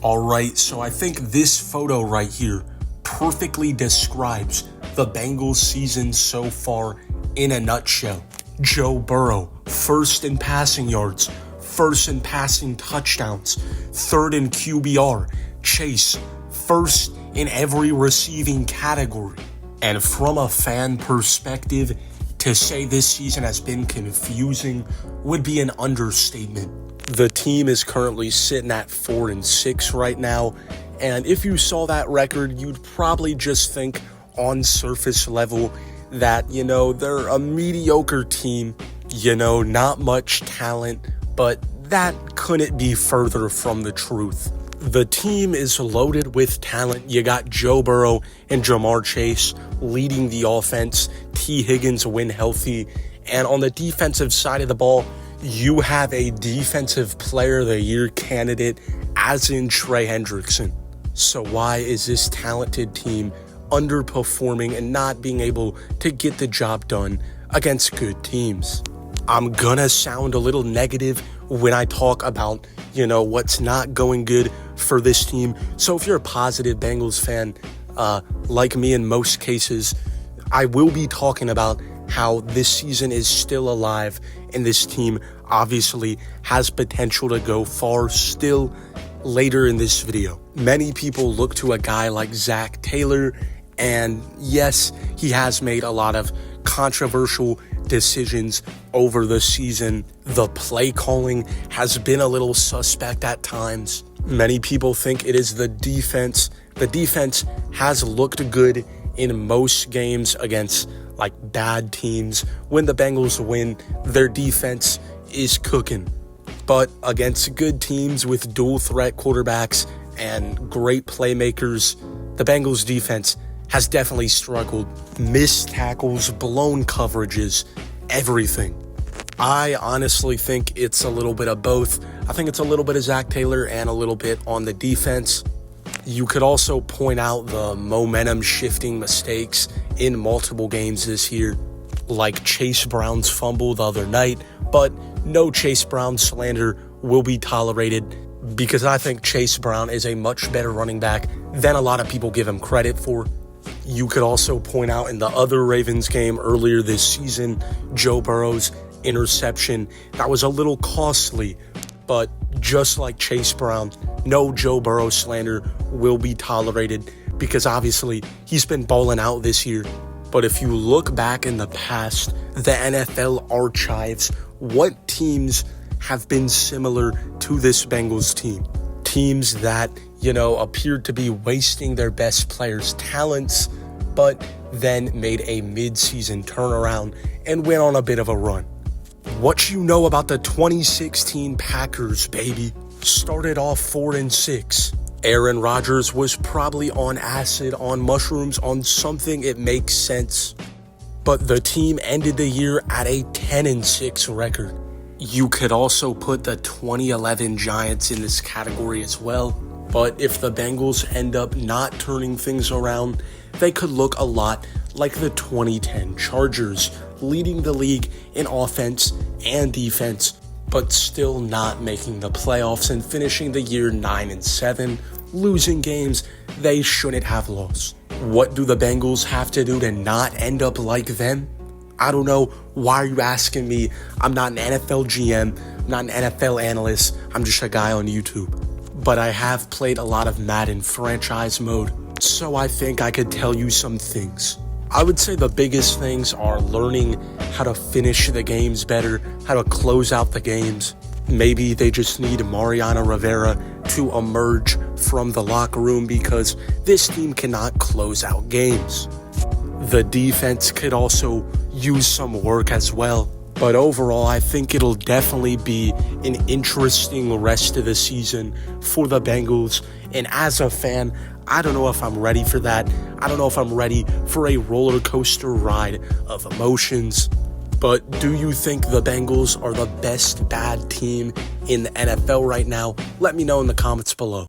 Alright, so I think this photo right here perfectly describes the Bengals season so far in a nutshell. Joe Burrow, first in passing yards, first in passing touchdowns, third in QBR. Chase, first in every receiving category. And from a fan perspective, to say this season has been confusing would be an understatement. The team is currently sitting at 4-6 right now, and if you saw that record, you'd probably just think on surface level that, they're a mediocre team, not much talent, but that couldn't be further from the truth. The team is loaded with talent. You got Joe Burrow and Jamar Chase leading the offense, T. Higgins when healthy, and on the defensive side of the ball, you have a Defensive Player of the Year candidate, as in Trey Hendrickson. So why is this talented team underperforming and not being able to get the job done against good teams? I'm gonna sound a little negative when I talk about, what's not going good for this team. So if you're a positive Bengals fan, like me in most cases, I will be talking about how this season is still alive and this team obviously has potential to go far still later in this video. Many people look to a guy like Zach Taylor, and yes, he has made a lot of controversial decisions over the season. The play calling has been a little suspect at times. Many people think it is the defense. The defense has looked good in most games against bad teams. When the Bengals win, their defense is cooking. But against good teams with dual threat quarterbacks and great playmakers, the Bengals defense has definitely struggled. Missed tackles, blown coverages, everything. I honestly think it's a little bit of both. I think it's a little bit of Zach Taylor and a little bit on the defense. You could also point out the momentum shifting mistakes in multiple games this year, like Chase Brown's fumble the other night, but no Chase Brown slander will be tolerated because I think Chase Brown is a much better running back than a lot of people give him credit for. You could also point out in the other Ravens game earlier this season, Joe Burrow's interception. That was a little costly, but just like Chase Brown, no Joe Burrow slander will be tolerated because obviously he's been balling out this year. But if you look back in the past, the NFL archives, what teams have been similar to this Bengals team? Teams that, appeared to be wasting their best players' talents, but then made a mid-season turnaround and went on a bit of a run. What you know about the 2016 Packers, baby? Started off 4-6. Aaron Rodgers was probably on acid, on mushrooms, on something. It makes sense. But the team ended the year at a 10-6 record. You could also put the 2011 Giants in this category as well. But if the Bengals end up not turning things around, they could look a lot like the 2010 Chargers, leading the league in offense and defense, but still not making the playoffs and finishing the year 9-7, losing games they shouldn't have lost. What do the Bengals have to do to not end up like them? I don't know. Why are you asking me? I'm not an NFL GM. I'm not an NFL analyst. I'm just a guy on YouTube. But I have played a lot of Madden franchise mode, so I think I could tell you some things. I would say the biggest things are learning how to finish the games better, how to close out the games. Maybe they just need Mariano Rivera to emerge from the locker room because this team cannot close out games. The defense could also use some work as well. But overall, I think it'll definitely be an interesting rest of the season for the Bengals. And as a fan, I don't know if I'm ready for that. I don't know if I'm ready for a roller coaster ride of emotions. But do you think the Bengals are the best bad team in the NFL right now? Let me know in the comments below.